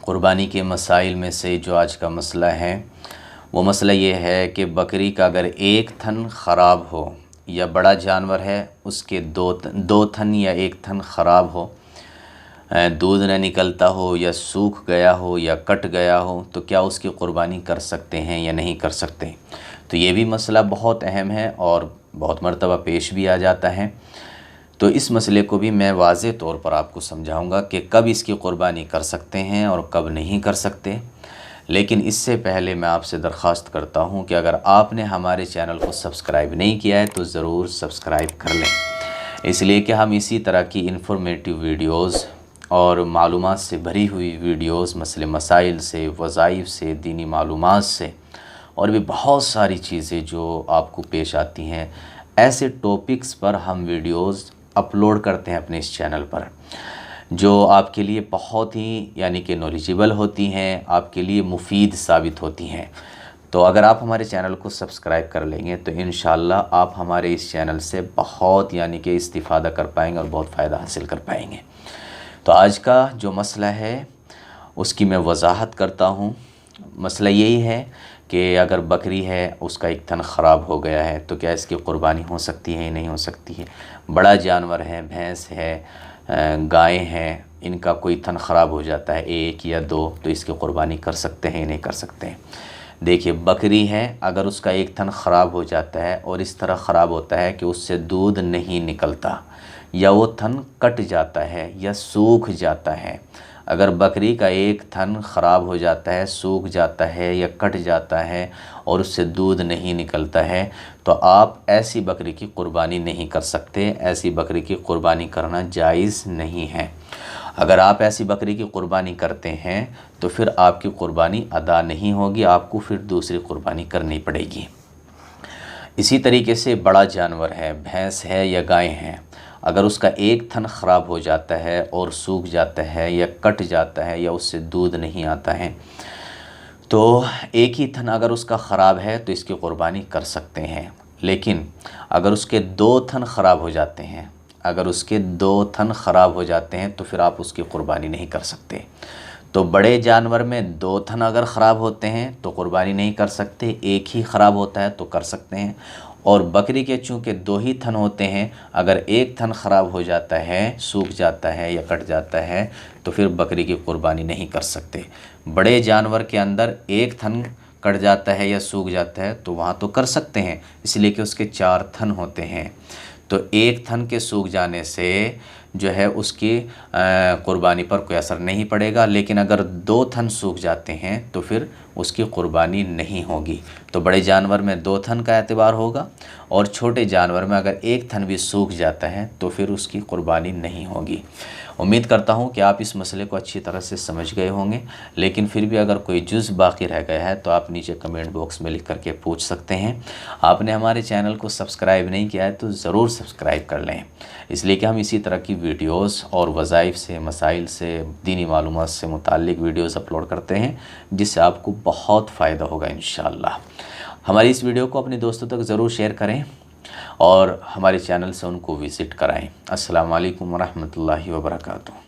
क़ुरबानी के मसाइल में से जो आज का मसला है वो मसला ये है कि बकरी का अगर एक थन ख़राब हो या बड़ा जानवर है उसके दो थन या एक थन ख़राब हो, दूध न निकलता हो या सूख गया हो या कट गया हो, तो क्या उसकी क़ुरबानी कर सकते हैं या नहीं कर सकते। तो ये भी मसला बहुत अहम है और बहुत मरतबा पेश भी आ जाता है। तो इस मसले को भी मैं वाज़े तौर पर आपको समझाऊंगा कि कब इसकी क़ुरबानी कर सकते हैं और कब नहीं कर सकते। लेकिन इससे पहले मैं आपसे दरख्वास्त करता हूं कि अगर आपने हमारे चैनल को सब्सक्राइब नहीं किया है तो ज़रूर सब्सक्राइब कर लें, इसलिए कि हम इसी तरह की इन्फॉर्मेटिव वीडियोज़ और मालूमात से भरी हुई वीडियोज़, मसले मसाइल से, वज़ाइफ से, दीनी मालूमात से और भी बहुत सारी चीज़ें जो आपको पेश आती हैं, ऐसे टॉपिक्स पर हम वीडियोज़ अपलोड करते हैं अपने इस चैनल पर, जो आपके लिए बहुत ही यानी कि नॉलेजेबल होती हैं, आपके लिए मुफीद साबित होती हैं। तो अगर आप हमारे चैनल को सब्सक्राइब कर लेंगे तो इंशाअल्लाह आप हमारे इस चैनल से बहुत यानी कि इस्तिफ़ादा कर पाएंगे और बहुत फ़ायदा हासिल कर पाएंगे। तो आज का जो मसला है उसकी मैं वजाहत करता हूँ। मसला यही है कि अगर बकरी है उसका एक थन ख़राब हो गया है तो क्या इसकी क़ुरबानी हो सकती है या नहीं हो सकती है। बड़ा जानवर है, भैंस है, गाय हैं, इनका कोई थन ख़राब हो जाता है एक या दो, तो इसकी क़ुरबानी कर सकते हैं या नहीं कर सकते हैं। देखिए, बकरी है, अगर उसका एक थन ख़राब हो जाता है और इस तरह ख़राब होता है कि उससे दूध नहीं निकलता या वो थन कट जाता है या सूख जाता है, अगर बकरी का एक थन ख़राब हो जाता है, सूख जाता है या कट जाता है और उससे दूध नहीं निकलता है, तो आप ऐसी बकरी की क़ुरबानी नहीं कर सकते। ऐसी बकरी की क़ुरबानी करना जायज़ नहीं है। अगर आप ऐसी बकरी की क़ुरबानी करते हैं तो फिर आपकी क़ुरबानी अदा नहीं होगी, आपको फिर दूसरी क़ुरबानी करनी पड़ेगी। इसी तरीके से बड़ा जानवर है, भैंस है या गाय है, अगर उसका एक थन ख़राब हो जाता है और सूख जाता है या कट जाता है या उससे दूध नहीं आता है, तो एक ही थन अगर उसका ख़राब है तो इसकी क़ुरबानी कर सकते हैं। लेकिन अगर उसके दो थन ख़राब हो जाते हैं, अगर उसके दो थन ख़राब हो जाते हैं तो फिर आप उसकी क़ुरबानी नहीं कर सकते। तो बड़े जानवर में दो थन अगर ख़राब होते हैं तो क़ुरबानी नहीं कर सकते, एक ही ख़राब होता है तो कर सकते हैं। और बकरी के चूँकि दो ही थन होते हैं, अगर एक थन ख़राब हो जाता है, सूख जाता है या कट जाता है तो फिर बकरी की क़ुरबानी नहीं कर सकते। बड़े जानवर के अंदर एक थन कट जाता है या सूख जाता है तो वहाँ तो कर सकते हैं, इसलिए कि उसके चार थन होते हैं। तो एक थन के सूख जाने से जो है उसकी क़ुरबानी पर कोई असर नहीं पड़ेगा। लेकिन अगर दो थन सूख जाते हैं तो फिर उसकी क़ुरबानी नहीं होगी। तो बड़े जानवर में दो थन का एतबार होगा और छोटे जानवर में अगर एक थन भी सूख जाता है तो फिर उसकी क़ुरबानी नहीं होगी। उम्मीद करता हूँ कि आप इस मसले को अच्छी तरह से समझ गए होंगे। लेकिन फिर भी अगर कोई जुज़ बाकी रह गया है तो आप नीचे कमेंट बॉक्स में लिख करके पूछ सकते हैं। आपने हमारे चैनल को सब्सक्राइब नहीं किया है तो ज़रूर सब्सक्राइब कर लें, इसलिए कि हम इसी तरह की वीडियोस और वज़ाइफ से, मसाइल से, दीनी मालूमात से मुताल्लिक वीडियोस अपलोड करते हैं, जिससे आपको बहुत फ़ायदा होगा इंशाअल्लाह। हमारी इस वीडियो को अपने दोस्तों तक ज़रूर शेयर करें और हमारे चैनल से उनको विज़िट कराएं। अस्सलाम वालेकुम वरहमतुल्लाहि वबरकातुहू।